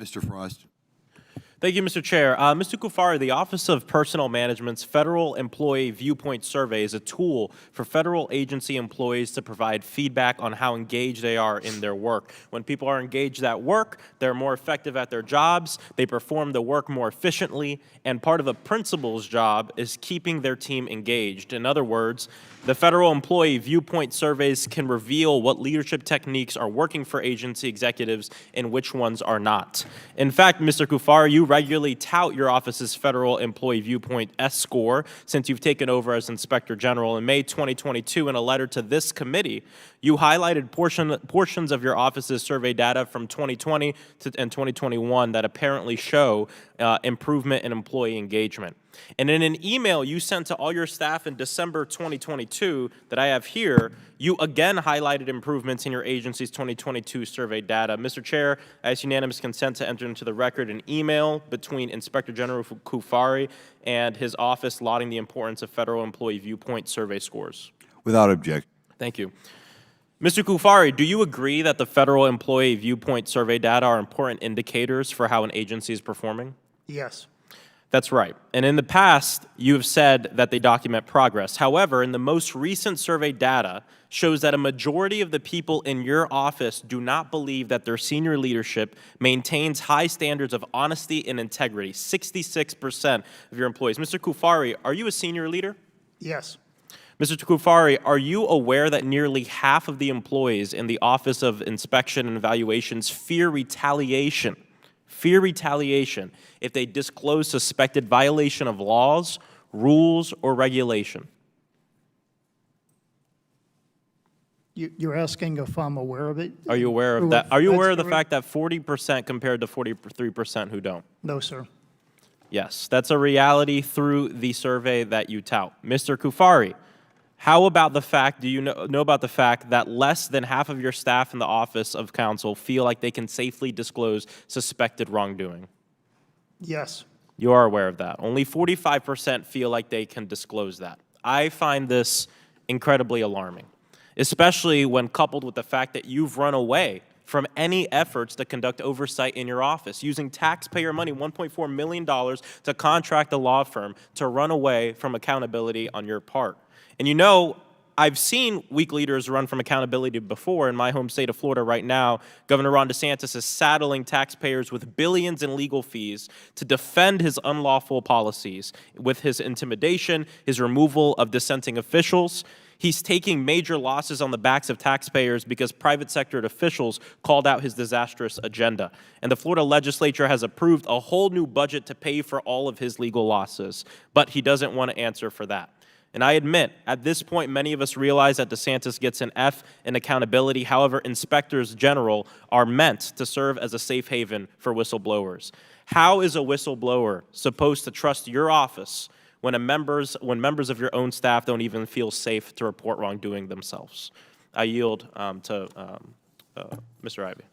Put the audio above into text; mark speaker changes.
Speaker 1: Mr. Frost.
Speaker 2: Thank you, Mr. Chair. Mr. Cuffari, the Office of Personnel Management's Federal Employee Viewpoint Survey is a tool for federal agency employees to provide feedback on how engaged they are in their work. When people are engaged at work, they're more effective at their jobs, they perform the work more efficiently, and part of a principal's job is keeping their team engaged. In other words, the Federal Employee Viewpoint Surveys can reveal what leadership techniques are working for agency executives and which ones are not. In fact, Mr. Cuffari, you regularly tout your office's Federal Employee Viewpoint S-score since you've taken over as Inspector General. In May 2022, in a letter to this committee, you highlighted portions of your office's survey data from 2020 and 2021 that apparently show improvement in employee engagement. And in an email you sent to all your staff in December 2022 that I have here, you again highlighted improvements in your agency's 2022 survey data. Mr. Chair, I ask unanimous consent to enter into the record an email between Inspector General Cuffari and his office lauding the importance of Federal Employee Viewpoint survey scores.
Speaker 1: Without objection.
Speaker 2: Thank you. Mr. Cuffari, do you agree that the Federal Employee Viewpoint survey data are important indicators for how an agency is performing?
Speaker 3: Yes.
Speaker 2: That's right. And in the past, you have said that they document progress. However, in the most recent survey data shows that a majority of the people in your office do not believe that their senior leadership maintains high standards of honesty and integrity. 66% of your employees. Mr. Cuffari, are you a senior leader?
Speaker 3: Yes.
Speaker 2: Mr. Cuffari, are you aware that nearly half of the employees in the Office of Inspection and Evaluations fear retaliation if they disclose suspected violation of laws, rules, or regulation?
Speaker 3: You're asking if I'm aware of it?
Speaker 2: Are you aware of that? Are you aware of the fact that 40% compared to 43% who don't?
Speaker 3: No, sir.
Speaker 2: Yes, that's a reality through the survey that you tout. Mr. Cuffari, how about the fact, do you know about the fact that less than half of your staff in the Office of Counsel feel like they can safely disclose suspected wrongdoing?
Speaker 3: Yes.
Speaker 2: You are aware of that. Only 45% feel like they can disclose that. I find this incredibly alarming, especially when coupled with the fact that you've run away from any efforts to conduct oversight in your office, using taxpayer money, $1.4 million, to contract a law firm to run away from accountability on your part. And you know, I've seen weak leaders run from accountability before. In my home state of Florida right now, Governor Ron DeSantis is saddling taxpayers with billions in legal fees to defend his unlawful policies with his intimidation, his removal of dissenting officials. He's taking major losses on the backs of taxpayers because private sector officials called out his disastrous agenda. And the Florida legislature has approved a whole new budget to pay for all of his legal losses, but he doesn't want to answer for that. And I admit, at this point, many of us realize that DeSantis gets an F in accountability. However, inspectors general are meant to serve as a safe haven for whistleblowers. How is a whistleblower supposed to trust your office when members of your own staff don't even feel safe to report wrongdoing themselves? I yield to Mr. Ivey.